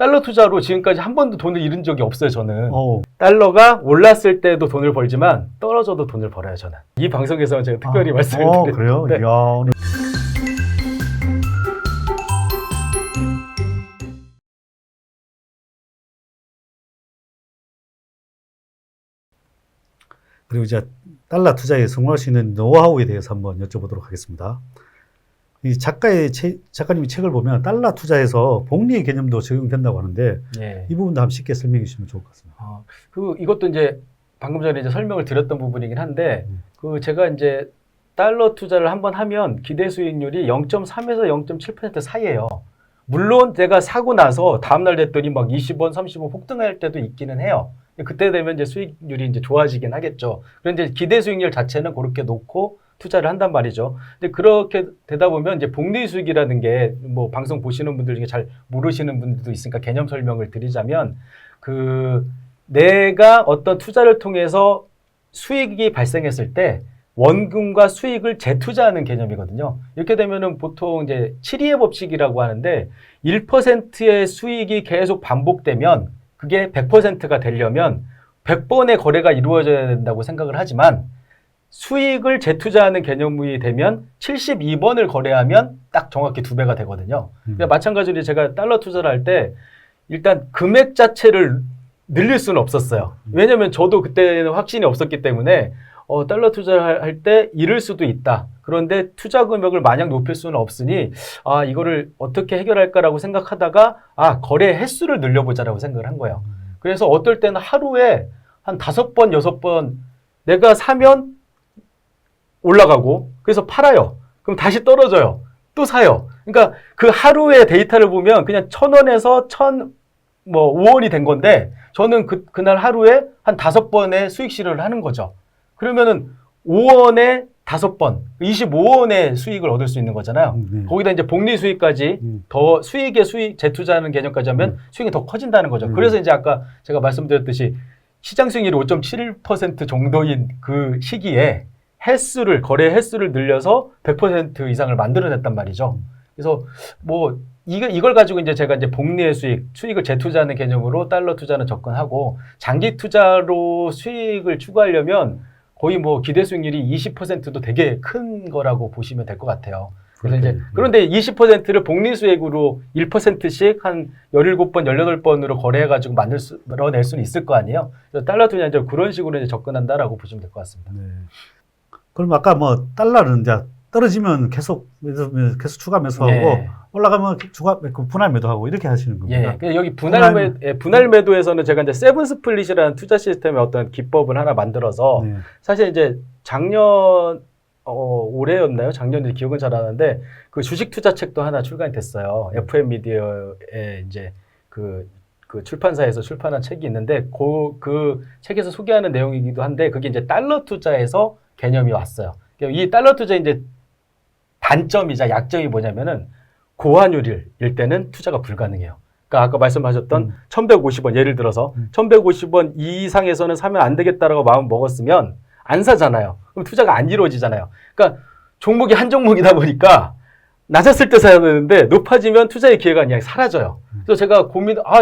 달러 투자로 지금까지 한 번도 돈을 잃은 적이 없어요, 저는. 어. 달러가 올랐을 때도 돈을 벌지만 떨어져도 돈을 벌어요, 저는. 이 방송에서는 제가 특별히 말씀을 드렸는데. 그래요? 이야, 오늘. 그리고 이제 달러 투자에 성공할 수 있는 노하우에 대해서 한번 여쭤보도록 하겠습니다. 이 작가님이 책을 보면 달러 투자에서 복리의 개념도 적용된다고 하는데 예. 이 부분도 한번 쉽게 설명해 주시면 좋을 것 같습니다. 이것도 이제 방금 전에 이제 설명을 드렸던 부분이긴 한데, 제가 이제 달러 투자를 한번 하면 기대 수익률이 0.3에서 0.7% 사이예요. 물론 제가 사고 나서 다음날 됐더니 막 20원, 30원 폭등할 때도 있기는 해요. 그때 되면 이제 수익률이 이제 좋아지긴 하겠죠. 그런데 기대 수익률 자체는 그렇게 놓고 투자를 한단 말이죠. 근데 그렇게 되다 보면 이제 복리 수익이라는 게 뭐 방송 보시는 분들 중에 잘 모르시는 분들도 있으니까 개념 설명을 드리자면, 내가 어떤 투자를 통해서 수익이 발생했을 때 원금과 수익을 재투자하는 개념이거든요. 이렇게 되면은 보통 이제 7이의 법칙이라고 하는데 1%의 수익이 계속 반복되면 그게 100%가 되려면 100번의 거래가 이루어져야 된다고 생각을 하지만, 수익을 재투자하는 개념이 되면 72번을 거래하면 딱 정확히 2배가 되거든요. 그러니까 마찬가지로 제가 달러 투자를 할 때 일단 금액 자체를 늘릴 수는 없었어요. 왜냐면 저도 그때는 확신이 없었기 때문에 달러 투자를 할 때 잃을 수도 있다. 그런데 투자 금액을 마냥 높일 수는 없으니 이거를 어떻게 해결할까라고 생각하다가 거래 횟수를 늘려보자라고 생각을 한 거예요. 그래서 어떨 때는 하루에 한 5번, 6번 내가 사면 올라가고 그래서 팔아요. 그럼 다시 떨어져요. 또 사요. 그러니까 그 하루의 데이터를 보면 그냥 1,000원에서 5원이 된 건데 저는 그날 하루에 한 5번의 수익 실현을 하는 거죠. 그러면은 5원에 5번, 25원의 수익을 얻을 수 있는 거잖아요. 거기다 이제 복리 수익까지 더 수익, 재투자하는 개념까지 하면 수익이 더 커진다는 거죠. 그래서 이제 아까 제가 말씀드렸듯이 시장 수익률이 5.7% 정도인 그 시기에 거래 횟수를 늘려서 100% 이상을 만들어냈단 말이죠. 그래서 이걸 가지고 이제 제가 이제 복리의 수익을 재투자하는 개념으로 달러 투자는 접근하고, 장기 투자로 수익을 추구하려면 거의 기대 수익률이 20%도 되게 큰 거라고 보시면 될 것 같아요. 그래서 그런데 20%를 복리 수익으로 1%씩 한 17번, 18번으로 거래해가지고 만들어낼 수는 있을 거 아니에요. 그래서 달러 투자는 이제 그런 식으로 이제 접근한다라고 보시면 될 것 같습니다. 네. 그럼 아까 달러는 이제 떨어지면 계속 추가 매수하고, 예. 올라가면 분할 매도하고 이렇게 하시는 겁니다. 예. 여기 분할 매도에서는 제가 이제 세븐 스플릿이라는 투자 시스템의 어떤 기법을 하나 만들어서, 사실 이제 올해였나요? 작년에 기억은 잘 안 나는데 그 주식 투자 책도 하나 출간이 됐어요. FM 미디어에 이제 그 출판사에서 출판한 책이 있는데 그 책에서 소개하는 내용이기도 한데, 그게 이제 달러 투자에서 개념이 왔어요. 이 달러 투자의 이제 단점이자 약점이 뭐냐면은 고환율일 때는 투자가 불가능해요. 그러니까 아까 말씀하셨던 1,150원, 예를 들어서 1,150원 이상에서는 사면 안 되겠다라고 마음 먹었으면 안 사잖아요. 그럼 투자가 안 이루어지잖아요. 그러니까 종목이 한 종목이다 보니까 낮았을 때 사야 되는데 높아지면 투자의 기회가 그냥 사라져요. 그래서 제가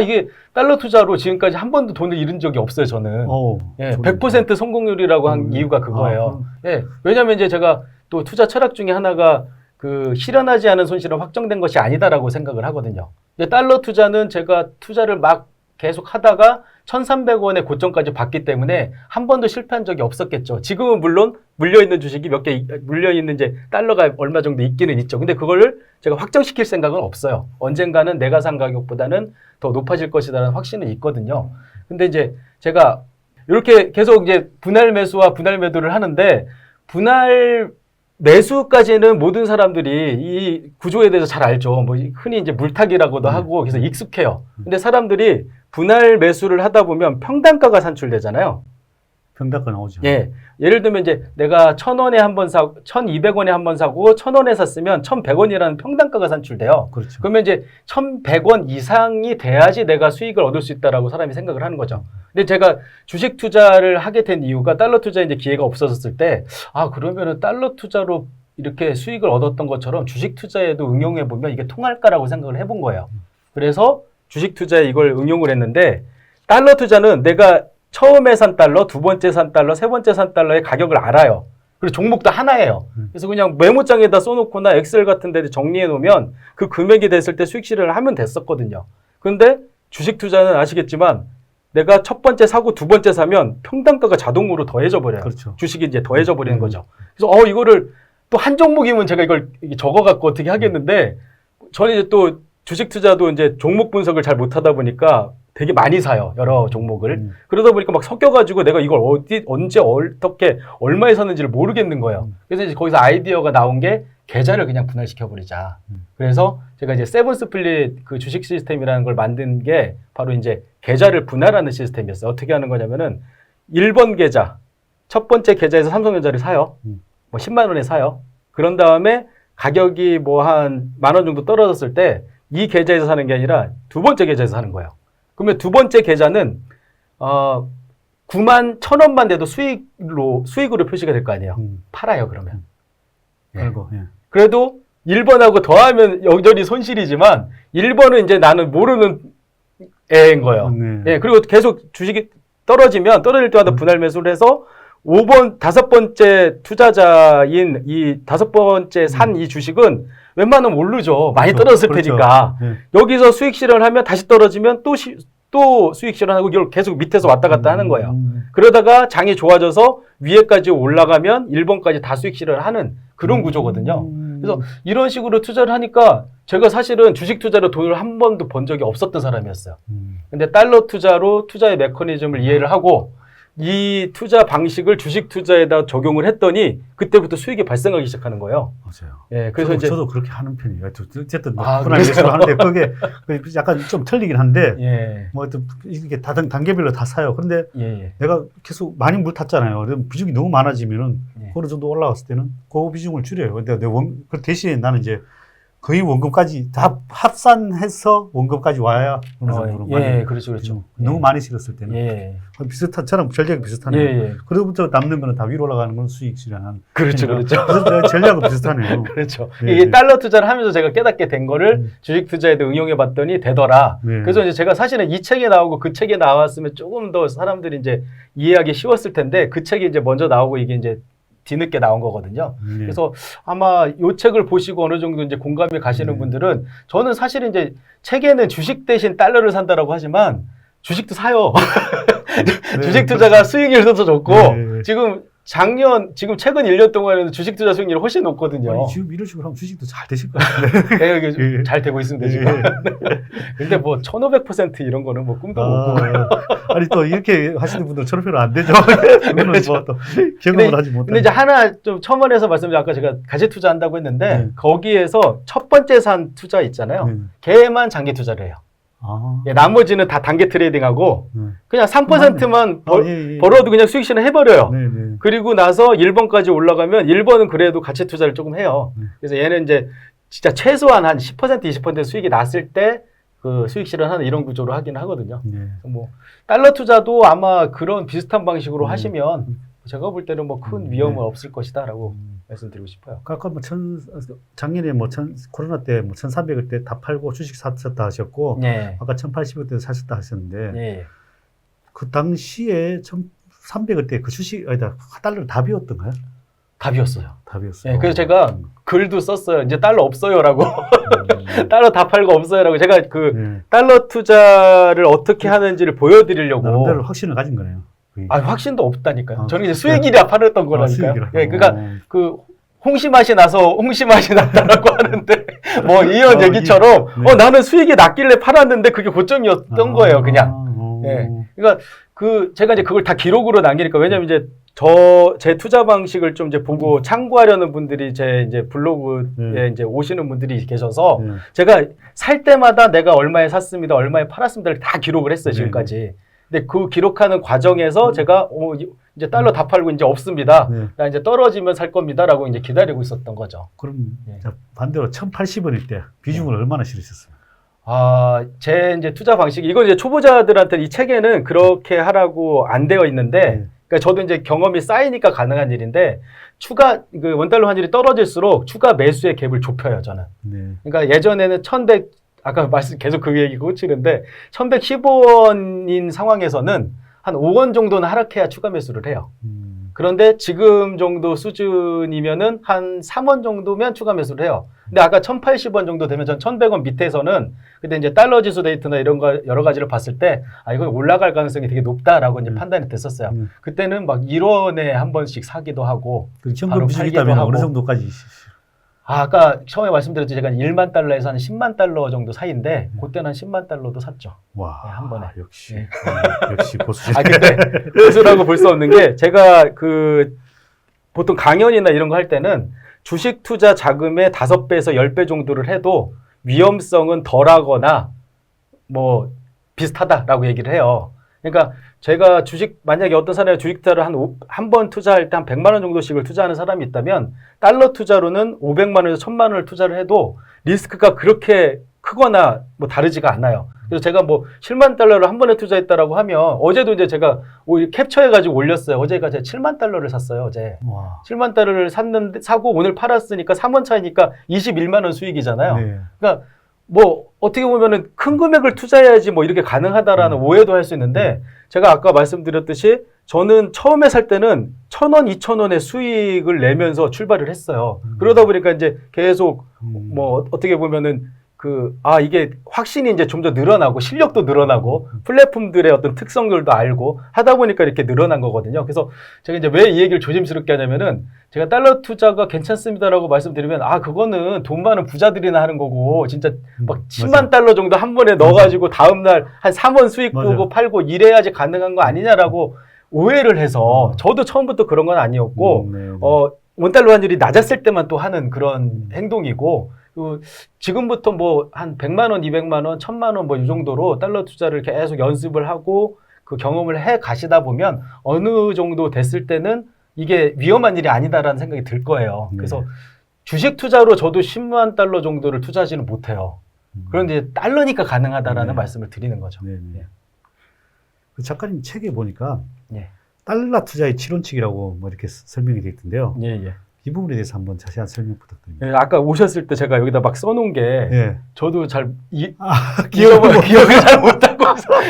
이게 달러 투자로 지금까지 한 번도 돈을 잃은 적이 없어요, 저는. 100% 성공률이라고 한 이유가 그거예요. 왜냐면 이제 제가 또 투자 철학 중에 하나가 실현하지 않은 손실은 확정된 것이 아니다라고 생각을 하거든요. 달러 투자는 제가 투자를 막 계속 하다가 1,300원의 고점까지 봤기 때문에 한 번도 실패한 적이 없었겠죠. 지금은 물론 물려있는 주식이 몇 개, 물려있는 이제 달러가 얼마 정도 있기는 있죠. 근데 그거를 제가 확정시킬 생각은 없어요. 언젠가는 내가 산 가격보다는 더 높아질 것이라는 확신은 있거든요. 근데 이제 제가 이렇게 계속 이제 분할 매수와 분할 매도를 하는데, 분할 매수까지는 모든 사람들이 이 구조에 대해서 잘 알죠. 흔히 이제 물타기라고도 하고, 그래서 익숙해요. 근데 사람들이 분할 매수를 하다 보면 평단가가 산출되잖아요. 평단가 나오죠. 예를 들면 이제 내가 1,000원에 한 번 사고, 1,200원에 한 번 사고, 1,000원에 샀으면 1,100원이라는 평단가가 산출돼요. 그렇죠. 그러면 이제 1,100원 이상이 돼야지 내가 수익을 얻을 수 있다라고 사람이 생각을 하는 거죠. 근데 제가 주식 투자를 하게 된 이유가 달러 투자에 이제 기회가 없어졌을 때, 그러면은 달러 투자로 이렇게 수익을 얻었던 것처럼 주식 투자에도 응용해 보면 이게 통할까라고 생각을 해본 거예요. 그래서 주식 투자에 이걸 응용을 했는데 달러 투자는 내가 처음에 산 달러, 두 번째 산 달러, 세 번째 산 달러의 가격을 알아요. 그리고 종목도 하나예요. 그래서 그냥 메모장에다 써놓거나 엑셀 같은 데 정리해 놓으면 그 금액이 됐을 때 수익 실현을 하면 됐었거든요. 그런데 주식 투자는 아시겠지만 내가 첫 번째 사고 두 번째 사면 평단가가 자동으로 더해져 버려요. 그렇죠. 주식이 이제 더해져 버리는 거죠. 그래서 이거를 또 한 종목이면 제가 이걸 적어갖고 어떻게 하겠는데 저는 이제 또 주식 투자도 이제 종목 분석을 잘 못하다 보니까 되게 많이 사요. 여러 종목을. 그러다 보니까 막 섞여가지고 내가 이걸 언제, 어떻게, 얼마에 샀는지를 모르겠는 거예요. 그래서 이제 거기서 아이디어가 나온 게 계좌를 그냥 분할시켜버리자. 그래서 제가 이제 세븐 스플릿 그 주식 시스템이라는 걸 만든 게 바로 이제 계좌를 분할하는 시스템이었어요. 어떻게 하는 거냐면은 1번 계좌, 첫 번째 계좌에서 삼성전자를 사요. 뭐 10만 원에 사요. 그런 다음에 가격이 뭐 한 10,000원 정도 떨어졌을 때 이 계좌에서 사는 게 아니라 두 번째 계좌에서 사는 거예요. 그러면 두 번째 계좌는 91,000원만 돼도 수익으로 표시가 될 거 아니에요. 팔아요, 그러면. 아이고, 예. 그래도 1번하고 더하면 여전히 손실이지만 1번은 이제 나는 모르는 애인 거예요. 네. 예, 그리고 계속 주식이 떨어질 때마다 분할 매수를 해서 5번 다섯 번째 투자자인 이 다섯 번째 산 이 주식은 웬만하면 오르죠. 많이 떨어졌을 그렇죠. 테니까. 네. 여기서 수익 실현을 하면 다시 떨어지면 또 수익 실현하고 이걸 계속 밑에서 왔다 갔다 하는 거예요. 그러다가 장이 좋아져서 위에까지 올라가면 1번까지 다 수익 실현을 하는 그런 구조거든요. 그래서 이런 식으로 투자를 하니까 제가 사실은 주식 투자로 돈을 한 번도 번 적이 없었던 사람이었어요. 근데 달러 투자로 투자의 메커니즘을 이해를 하고 이 투자 방식을 주식 투자에다 적용을 했더니 그때부터 수익이 발생하기 시작하는 거예요. 맞아요. 예, 그래서 저도 그렇게 하는 편이에요. 어쨌든 아, 분할 매수를 하는데 그게 약간 좀 틀리긴 한데 예, 뭐 이게 단계별로 다 사요. 그런데 예, 내가 계속 많이 물 탔잖아요. 그럼 비중이 너무 많아지면은 예. 어느 정도 올라갔을 때는 그 비중을 줄여요. 근데 그 대신에 나는 이제 거의 원금까지 다 합산해서 원금까지 와야 어느 정도로 예, 그렇죠, 그렇죠. 너무 많이 실었을 때는 예, 저랑 전략이 비슷하네요. 예. 그로부터 남는 거는 다 위로 올라가는 건 수익 실현하는. 그렇죠, 그렇죠. 전략은 비슷하네요. 그렇죠. 네, 이게 네. 달러 투자를 하면서 제가 깨닫게 된 거를 주식 투자에도 응용해 봤더니 되더라. 네. 그래서 이제 제가 사실은 이 책에 나오고 그 책에 나왔으면 조금 더 사람들이 이제 이해하기 쉬웠을 텐데 그 책이 이제 먼저 나오고 이게 이제 뒤늦게 나온 거거든요. 네. 그래서 아마 이 책을 보시고 어느 정도 이제 공감이 가시는 네. 분들은 저는 사실 이제 책에는 주식 대신 달러를 산다라고 하지만 주식도 사요. 네. 주식 투자가 수익률이 더 좋고 네. 지금 최근 1년 동안에는 주식 투자 수익률이 훨씬 높거든요. 아니, 지금 이런 식으로 하면 주식도 잘 되실 것 같은데. 네, 이게 예. 잘 되고 있습니다, 지금. 근데 뭐 1500% 이런 거는 뭐 꿈도 못 꾸고. 아니 또 이렇게 하시는 분들 저렇게는 안 되죠. 그거는 뭐또 경험을 하지 못하는. 근데 이제 하나 좀 첨언해서 말씀드리면 아까 제가 가치 투자한다고 했는데 네. 거기에서 첫 번째 산 투자 있잖아요. 네. 걔만 장기 투자를 해요. 아. 예, 나머지는 다 단기 트레이딩하고 네. 그냥 3%만 예. 벌어도 그냥 수익 실현 해버려요. 네, 네. 그리고 나서 1번까지 올라가면 1번은 그래도 가치 투자를 조금 해요. 그래서 얘는 이제 진짜 최소한 한 10% 20% 수익이 났을 때 그 수익 실현하는 이런 구조로 하긴 하거든요. 네. 뭐 달러 투자도 아마 그런 비슷한 방식으로 네. 하시면 제가 볼 때는 뭐 큰 위험은 없을 것이다라고 말씀드리고 싶어요. 아까 뭐 작년에 코로나 때 뭐 1,300을 때 다 팔고 주식 사셨다 하셨고 네. 아까 1,080을 때 사셨다 하셨는데 네. 그 당시에 1,300을 때 그 주식 아니다 달러를 다 비웠던가요? 답이었어요. 다 비웠어요. 네, 그래서 제가 글도 썼어요. 이제 달러 없어요라고. 달러 다 팔고 없어요라고. 제가 그 네. 달러 투자를 어떻게 하는지를 보여드리려고. 나름대로 확신을 가진 거네요. 확신도 없다니까요. 아, 저는 이제 수익이라 팔았던 거라니까요. 예, 그러니까 그 홍시 맛이 나서 홍시 맛이 났다라고 하는데 뭐 이런 얘기처럼 네. 나는 수익이 났길래 팔았는데 그게 고점이었던 거예요, 그냥. 예. 그러니까 제가 이제 그걸 다 기록으로 남기니까 왜냐면 이제 제 투자 방식을 좀 이제 보고 참고하려는 분들이 제 이제 블로그에 이제 오시는 분들이 계셔서 제가 살 때마다 내가 얼마에 샀습니다, 얼마에 팔았습니다를 다 기록을 했어요, 지금까지. 근데 그 기록하는 과정에서 제가 이제 달러 다 팔고 이제 없습니다. 나 이제 떨어지면 살 겁니다라고 이제 기다리고 있었던 거죠. 그럼 자, 반대로 1,080원일 때 비중을 얼마나 실으셨어요? 제 이제 투자 방식이 이건 이제 초보자들한테 이 책에는 그렇게 하라고 안 되어 있는데 그러니까 저도 이제 경험이 쌓이니까 가능한 일인데 그 원달러 환율이 떨어질수록 추가 매수의 갭을 좁혀요, 저는. 네. 그러니까 예전에는 아까 계속 그 얘기 꽂히는데 1115원인 상황에서는 한 5원 정도는 하락해야 추가 매수를 해요. 그런데 지금 정도 수준이면은 한 3원 정도면 추가 매수를 해요. 근데 아까 1080원 정도 되면 전 1100원 밑에서는 그때 이제 달러 지수 데이터나 이런 거 여러 가지를 봤을 때 아, 이건 올라갈 가능성이 되게 높다라고 이제 판단이 됐었어요. 그때는 막 1원에 한 번씩 사기도 하고. 그 현금 비중이 있다면 어느 정도까지? 아, 아까 처음에 말씀드렸죠. 제가 1만 달러에서 한 10만 달러 정도 사이인데 그때는 한 10만 달러도 샀죠. 와, 네, 한 번에. 역시 역시 고수지. 아, 근데 고수라고 볼 수 없는 게 제가 보통 강연이나 이런 거 할 때는 주식 투자 자금의 5배에서 10배 정도를 해도 위험성은 덜하거나 뭐 비슷하다라고 얘기를 해요. 그러니까 제가 만약에 어떤 사람이 주식 투자를 한 번 투자할 때 한 100만 원 정도씩을 투자하는 사람이 있다면 달러 투자로는 500만 원에서 1000만 원을 투자를 해도 리스크가 그렇게 크거나 뭐 다르지가 않아요. 그래서 제가 뭐 7만 달러를 한 번에 투자했다라고 하면 어제도 이제 제가 캡처해가지고 올렸어요. 어제가 제가 7만 달러를 샀어요. 어제. 와. 7만 달러를 사고 오늘 팔았으니까 3원 차이니까 21만 원 수익이잖아요. 네. 그러니까 뭐 어떻게 보면은 큰 금액을 투자해야지 뭐 이렇게 가능하다라는 오해도 할 수 있는데 제가 아까 말씀드렸듯이 저는 처음에 살 때는 1,000원, 2,000원의 수익을 내면서 출발을 했어요. 그러다 보니까 이제 계속 뭐 어떻게 보면은 이게 확신이 이제 좀 더 늘어나고 실력도 늘어나고 플랫폼들의 어떤 특성들도 알고 하다 보니까 이렇게 늘어난 거거든요. 그래서 제가 이제 왜 이 얘기를 조심스럽게 하냐면은 제가 달러 투자가 괜찮습니다라고 말씀드리면 그거는 돈 많은 부자들이나 하는 거고 진짜 막 10만 달러 정도 한 번에 넣어가지고 다음날 한 3원 수익 보고 팔고 이래야지 가능한 거 아니냐라고 오해를 해서 저도 처음부터 그런 건 아니었고 원달러 환율이 낮았을 때만 또 하는 그런 행동이고 지금부터 뭐 한 100만 원, 200만 원, 1000만 원 뭐 이 정도로 달러 투자를 계속 연습을 하고 그 경험을 해 가시다 보면 어느 정도 됐을 때는 이게 위험한 일이 아니다라는 생각이 들 거예요. 그래서 주식 투자로 저도 10만 달러 정도를 투자하지는 못해요. 그런데 달러니까 가능하다라는 말씀을 드리는 거죠. 그 작가님 책에 보니까 예. 달러 투자의 7원칙이라고 뭐 이렇게 설명이 되어 있던데요. 예. 이 부분에 대해서 한번 자세한 설명 부탁드립니다. 예, 아까 오셨을 때 제가 여기다 막 써놓은 게 저도 잘 기억을 잘 못하고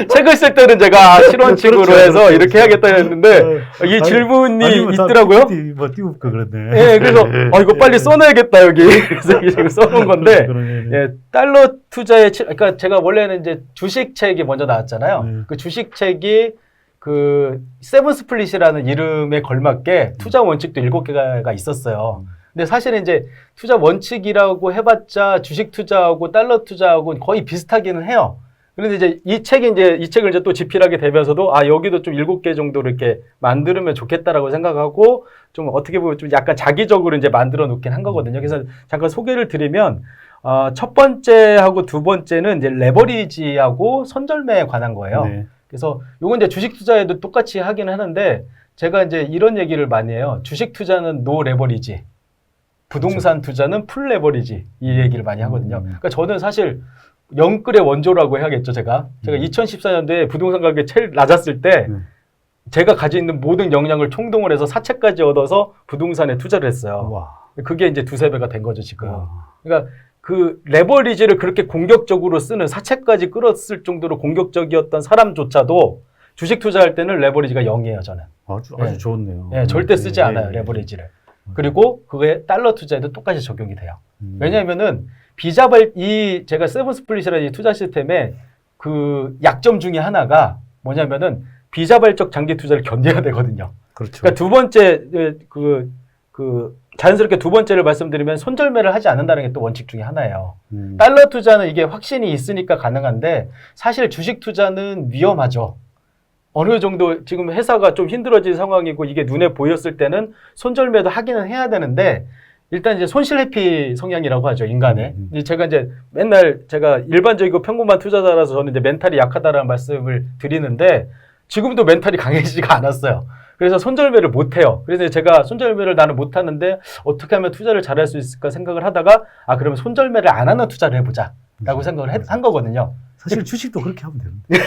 책을 쓸 때는 제가 실원칙으로 해서 이렇게 해야겠다 했는데 이 질문이 있더라고요. 뭐 띄울까 그랬네. 예, 그래서 이거 빨리 써놔야겠다 여기. 그래서 지금 써놓은 건데 예, 달러 투자의 그러니까 제가 원래는 이제 주식 책이 먼저 나왔잖아요. 그 주식 책이 세븐 스플릿이라는 이름에 걸맞게 투자 원칙도 7개가 있었어요. 근데 사실은 이제 투자 원칙이라고 해봤자 주식 투자하고 달러 투자하고 거의 비슷하기는 해요. 그런데 이제 이 책을 이제 또 집필하게 되면서도 여기도 좀 7개 정도로 이렇게 만들면 좋겠다라고 생각하고 좀 어떻게 보면 좀 약간 자기적으로 이제 만들어 놓긴 한 거거든요. 그래서 잠깐 소개를 드리면 첫 번째하고 두 번째는 이제 레버리지하고 선절매에 관한 거예요. 그래서 요건 이제 주식 투자에도 똑같이 하긴 하는데 제가 이제 이런 얘기를 많이 해요. 주식 투자는 노 레버리지, 부동산 투자는 풀 레버리지 이 얘기를 많이 하거든요. 그러니까 저는 사실 영끌의 원조라고 해야겠죠. 제가 2014년도에 부동산 가격이 제일 낮았을 때 제가 가지고 있는 모든 역량을 총동을 해서 사채까지 얻어서 부동산에 투자를 했어요. 와. 그게 이제 2~3배가 된 거죠 지금. 그러니까 그 레버리지를 그렇게 공격적으로 쓰는 사채까지 끌었을 정도로 공격적이었던 사람조차도 주식 투자할 때는 레버리지가 0이에요, 저는. 아주 좋네요. 네, 절대 쓰지 않아요, 레버리지를. 그리고 그게 달러 투자에도 똑같이 적용이 돼요. 왜냐하면은 제가 세븐 스플릿이라는 이 투자 시스템의 그 약점 중에 하나가 뭐냐면은 비자발적 장기 투자를 견뎌야 되거든요. 그렇죠. 그러니까 두 번째 자연스럽게 두 번째를 말씀드리면 손절매를 하지 않는다는 게 또 원칙 중에 하나예요. 달러 투자는 이게 확신이 있으니까 가능한데 사실 주식 투자는 위험하죠. 어느 정도 지금 회사가 좀 힘들어진 상황이고 이게 눈에 보였을 때는 손절매도 하기는 해야 되는데 일단 이제 손실 회피 성향이라고 하죠, 인간의. 제가 이제 맨날 제가 일반적이고 평범한 투자자라서 저는 이제 멘탈이 약하다라는 말씀을 드리는데 지금도 멘탈이 강해지지가 않았어요. 그래서 손절매를 못 해요. 그래서 제가 손절매를 나는 못 하는데 어떻게 하면 투자를 잘할 수 있을까 생각을 하다가 그러면 손절매를 안 하는 투자를 해보자 라고 생각을 한 거거든요. 사실 주식도 그렇게 하면 되는데.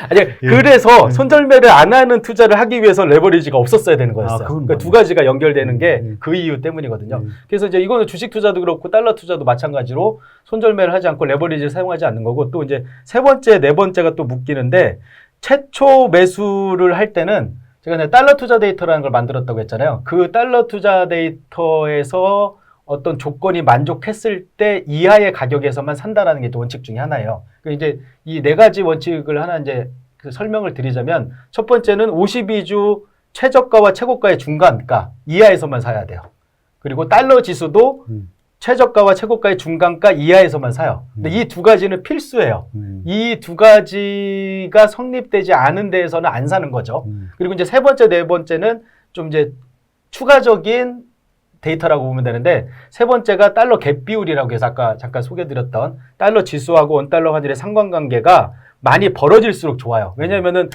아니, 예. 그래서 예. 손절매를 안 하는 투자를 하기 위해서 레버리지가 없었어야 되는 거였어요. 그건 그러니까 맞아요. 두 가지가 연결되는 게 예. 그 이유 때문이거든요. 예. 그래서 이제 이거는 주식 투자도 그렇고 달러 투자도 마찬가지로 손절매를 하지 않고 레버리지를 사용하지 않는 거고, 또 이제 세 번째, 네 번째가 또 묶이는데, 최초 매수를 할 때는 제가 이제 달러 투자 데이터라는 걸 만들었다고 했잖아요. 그 달러 투자 데이터에서 어떤 조건이 만족했을 때 이하의 가격에서만 산다라는 게 또 원칙 중에 하나예요. 그 이제 이 네 가지 원칙을 하나 이제 그 설명을 드리자면, 첫 번째는 52주 최저가와 최고가의 중간가 이하에서만 사야 돼요. 그리고 달러 지수도 최저가와 최고가의 중간가 이하에서만 사요. 근데 이 두 가지는 필수예요. 이 두 가지가 성립되지 않은 데에서는 안 사는 거죠. 그리고 이제 세 번째, 네 번째는 좀 이제 추가적인 데이터라고 보면 되는데, 세 번째가 달러 갭 비율이라고 해서 아까 잠깐 소개드렸던 달러 지수하고 원달러 환율의 상관관계가 많이 벌어질수록 좋아요. 왜냐하면은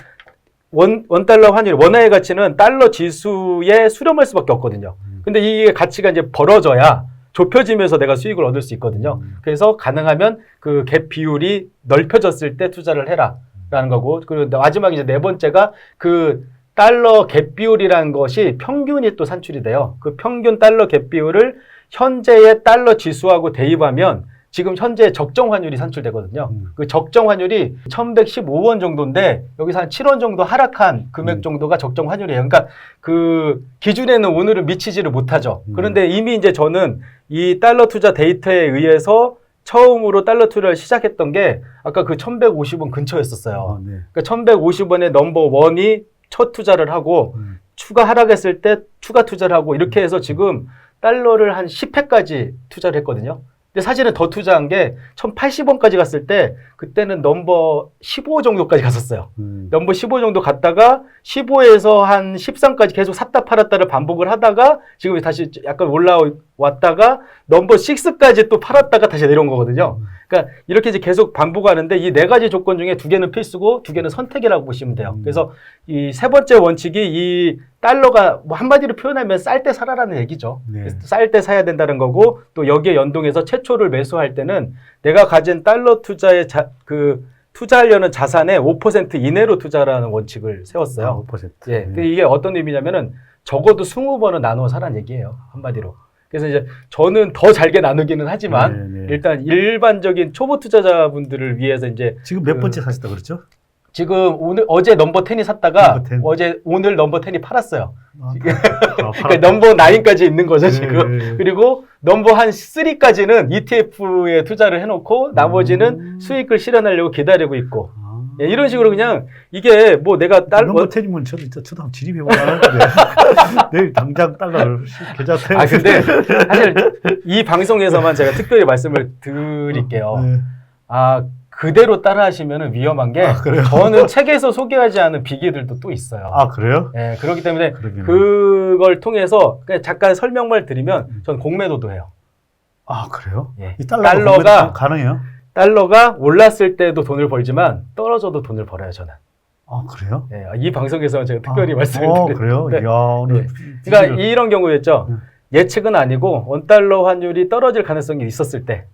원달러 환율, 원화의 가치는 달러 지수에 수렴할 수밖에 없거든요. 근데 이게 가치가 이제 벌어져야 좁혀지면서 내가 수익을 얻을 수 있거든요. 그래서 가능하면 그 갭 비율이 넓혀졌을 때 투자를 해라라는 거고, 그리고 마지막 이제 네 번째가 그 달러 갭 비율이라는 것이 평균이 또 산출이 돼요. 그 평균 달러 갭 비율을 현재의 달러 지수하고 대입하면 지금 현재 적정 환율이 산출되거든요. 그 적정 환율이 1115원 정도인데 여기서 한 7원 정도 하락한 금액 정도가 적정 환율이에요. 그러니까 그 기준에는 오늘은 미치지를 못하죠. 그런데 이미 이제 저는 이 달러 투자 데이터에 의해서 처음으로 달러 투자를 시작했던 게 아까 그 1150원 근처였었어요. 네. 그러니까 1150원의 넘버 원이 첫 투자를 하고 추가 하락했을 때 추가 투자를 하고 이렇게 해서 지금 달러를 한 10회까지 투자를 했거든요. 근데 사실은 더 투자한 게 1080원까지 갔을 때 그때는 넘버 15 정도까지 갔었어요. 넘버 15 정도 갔다가 15에서 한 13까지 계속 샀다 팔았다를 반복을 하다가 지금 다시 약간 올라왔다가 넘버 6까지 또 팔았다가 다시 내려온 거거든요. 그러니까 이렇게 이제 계속 반복하는데 이 네 가지 조건 중에 두 개는 필수고 두 개는 선택이라고 보시면 돼요. 그래서 이 세 번째 원칙이 이 달러가 뭐 한마디로 표현하면 쌀 때 사라라는 얘기죠. 네. 쌀 때 사야 된다는 거고, 또 여기에 연동해서 최초를 매수할 때는 내가 가진 달러 투자의 투자하려는 자산의 5% 이내로 투자라는 원칙을 세웠어요. 5%. 예. 근데 이게 어떤 의미냐면은 적어도 20번은 나눠 사라는 얘기예요. 한마디로. 그래서 이제 저는 더 잘게 나누기는 하지만 네, 네. 일단 일반적인 초보 투자자분들을 위해서 이제 지금 몇 번째 사셨다 그랬죠? 지금 어제 넘버 10이 샀다가 넘버 10. 오늘 넘버 10이 팔았어요. 팔았다. 그러니까 넘버 9까지 있는 거죠, 지금. 네. 그리고 넘버 한 3까지는 ETF에 투자를 해놓고 나머지는 수익을 실현하려고 기다리고 있고. 예, 이런 식으로 그냥 이게 뭐 내가 넘버 10이면 저도 한번 진입해보려 하는데 내일 당장 달러를 계좌에. 아, 근데 사실 이 방송에서만 제가 특별히 말씀을 드릴게요. 네. 그대로 따라 하시면 위험한 게 그래요? 저는 책에서 소개하지 않은 비기들도 또 있어요. 그래요? 예, 그렇기 때문에 그러게요. 그걸 통해서 그냥 잠깐 설명만 드리면 전 공매도도 해요. 그래요? 예. 이 달러가 달러가 가능해요? 달러가 올랐을 때도 돈을 벌지만 떨어져도 돈을 벌어요, 저는. 그래요? 예, 이 방송에서는 제가 특별히 말씀을 그래요? 드리는데. 이야, 오늘 그러니까 이런 경우였죠. 예측은 아니고 원달러 환율이 떨어질 가능성이 있었을 때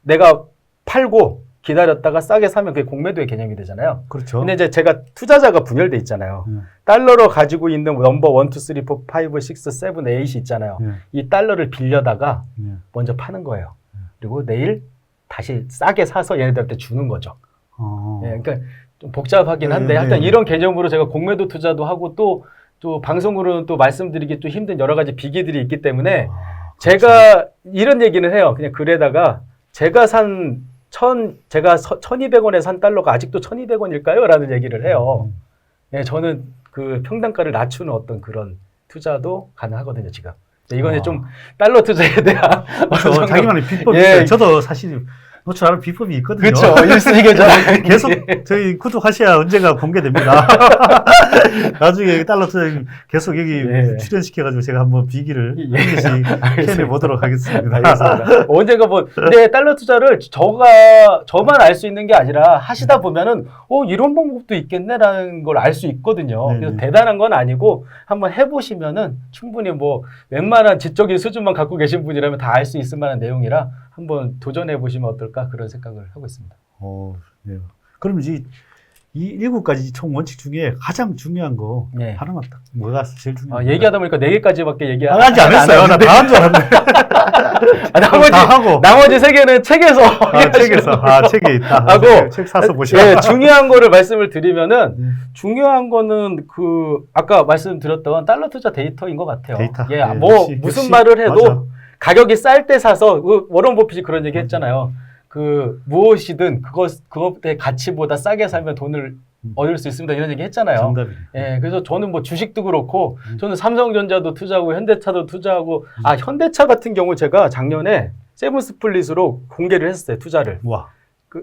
내가 팔고 기다렸다가 싸게 사면 그게 공매도의 개념이 되잖아요. 그렇죠. 근데 이제 제가 투자자가 분열돼 있잖아요. 달러로 가지고 있는 넘버 1, 2, 3, 4, 5, 6, 7, 8이 있잖아요. 이 달러를 빌려다가 먼저 파는 거예요. 그리고 내일 다시 싸게 사서 얘네들한테 주는 거죠. 예, 그러니까 좀 복잡하긴 한데 하여튼 이런 개념으로 제가 공매도 투자도 하고 또 방송으로는 또 말씀드리기 좀 힘든 여러 가지 비기들이 있기 때문에 제가 이런 얘기는 해요. 그냥 글에다가 제가 1,200원에 산 달러가 아직도 1,200원일까요? 라는 얘기를 해요. 예, 저는 그 평단가를 낮추는 어떤 그런 투자도 가능하거든요, 지금. 이거는 좀 달러 투자에 대한 자기만의 비법이 있어요. 저도 사실 노출하는 비법이 있거든요. 그렇죠. 일수이견자. 계속 저희 구독하셔야 언젠가 공개됩니다. 나중에 달러 투자 계속 여기 출연시켜가지고 제가 한번 비기를 한개씩 캐내 보도록 하겠습니다. 알겠습니다. 언젠가 근데 달러 투자를 저만 알 수 있는 게 아니라 하시다 보면은 이런 방법도 있겠네라는 걸 알 수 있거든요. 그래서 대단한 건 아니고 한번 해보시면은 충분히 웬만한 지적인 수준만 갖고 계신 분이라면 다 알 수 있을 만한 내용이라 한번 도전해 보시면 어떨까 그런 생각을 하고 있습니다. 네. 그러면 이 7가지 총 원칙 중에 가장 중요한 거 네. 하나만 딱 뭐가 제일 중요해요? 얘기하다 보니까 4개까지밖에 하지 않았어요. 나 다 한 줄 알았네. 나머지 다 하고. 나머지 3개는 책에서 책에 있다. 하고 책 사서 보시라. 예, 중요한 거를 말씀을 드리면은 네. 중요한 거는 아까 말씀드렸던 달러 투자 데이터인 것 같아요. 데이터. 예, 네, 뭐 역시, 무슨 역시. 말을 해도 맞아. 가격이 쌀 때 사서 워런 버핏이 그런 얘기 했잖아요. 무엇이든 그것의 가치보다 싸게 사면 돈을 얻을 수 있습니다. 이런 얘기 했잖아요. 정답이네. 예, 그래서 저는 뭐 주식도 그렇고, 저는 삼성전자도 투자하고, 현대차도 투자하고, 현대차 같은 경우 제가 작년에 세븐스플릿으로 공개를 했었어요, 투자를. 와.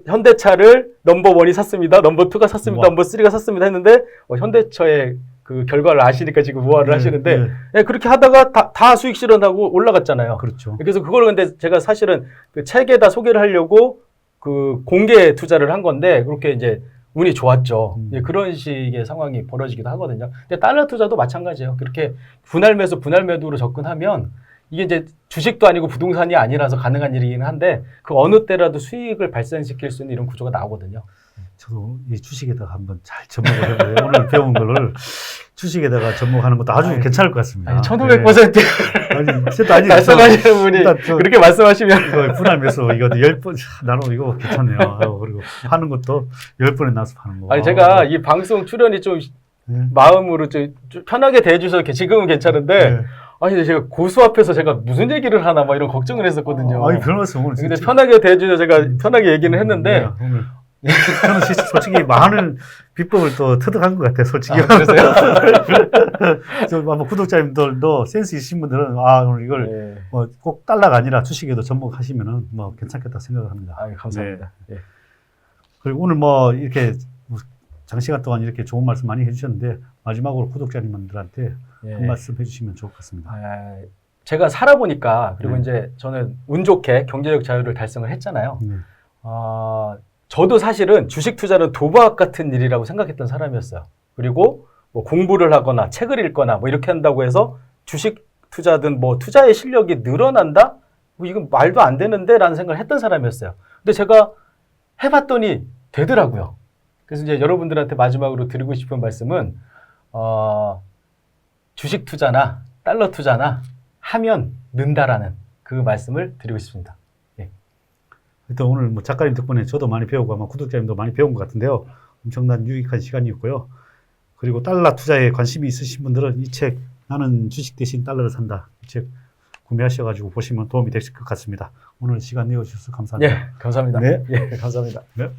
현대차를 넘버1이 샀습니다, 넘버2가 샀습니다, 우와. 넘버3가 샀습니다 했는데, 현대차의 그 결과를 아시니까 지금 우화를 하시는데, 네. 예, 그렇게 하다가 다 수익 실현하고 올라갔잖아요. 그렇죠. 그래서 그걸 근데 제가 사실은 그 책에다 소개를 하려고 공개 투자를 한 건데, 그렇게 이제 운이 좋았죠. 예, 그런 식의 상황이 벌어지기도 하거든요. 근데 달러 투자도 마찬가지예요. 그렇게 분할 매수, 분할 매도로 접근하면 이게 이제 주식도 아니고 부동산이 아니라서 가능한 일이긴 한데 그 어느 때라도 수익을 발생시킬 수 있는 이런 구조가 나오거든요. 저도 이 주식에다가 한번 잘 접목을 해보고요. 오늘 배운 거를 주식에다가 접목하는 것도 아주 괜찮을 것 같습니다. 아니, 1500% 아니, 말씀하시는 분이 일단 그렇게 말씀하시면 이거 분할 매수 이거 10번 나는 이거 괜찮네요. 그리고 파는 것도 10번에 나서 파는 거. 아니 제가 이 방송 출연이 좀 마음으로 좀 편하게 대해주셔서 지금은 괜찮은데 네. 아니 제가 고수 앞에서 제가 무슨 얘기를 하나 막 이런 걱정을 했었거든요. 아니 별 말씀 오늘 근데 진짜. 편하게 대해주셔서 제가 편하게 얘기는 했는데 네, 오늘 저는 솔직히 많은 비법을 또 터득한 것 같아요. 솔직히. 그러세요? 저 아마 구독자님들도 센스 있으신 분들은 오늘 이걸 네. 꼭 달러가 아니라 주식에도 접목하시면은 뭐 괜찮겠다 생각을 합니다. 감사합니다. 네. 예. 그리고 오늘 이렇게 장시간 동안 이렇게 좋은 말씀 많이 해주셨는데 마지막으로 구독자님들한테 예. 한 말씀 해주시면 좋을 것 같습니다. 제가 살아보니까 그리고 네. 이제 저는 운 좋게 경제적 자유를 달성을 했잖아요. 네. 저도 사실은 주식 투자는 도박 같은 일이라고 생각했던 사람이었어요. 그리고 뭐 공부를 하거나 책을 읽거나 뭐 이렇게 한다고 해서 주식 투자든 뭐 투자의 실력이 늘어난다? 뭐 이건 말도 안 되는데 라는 생각을 했던 사람이었어요. 근데 제가 해봤더니 되더라고요. 그래서 이제 여러분들한테 마지막으로 드리고 싶은 말씀은 주식 투자나 달러 투자나 하면 는다라는 그 말씀을 드리고 싶습니다. 일단 오늘 작가님 덕분에 저도 많이 배우고 아마 구독자님도 많이 배운 것 같은데요. 엄청난 유익한 시간이었고요. 그리고 달러 투자에 관심이 있으신 분들은 이 책 나는 주식 대신 달러를 산다. 이 책 구매하셔가지고 보시면 도움이 되실 것 같습니다. 오늘 시간 내어주셔서 감사합니다. 예, 감사합니다. 네. 예, 감사합니다. 네.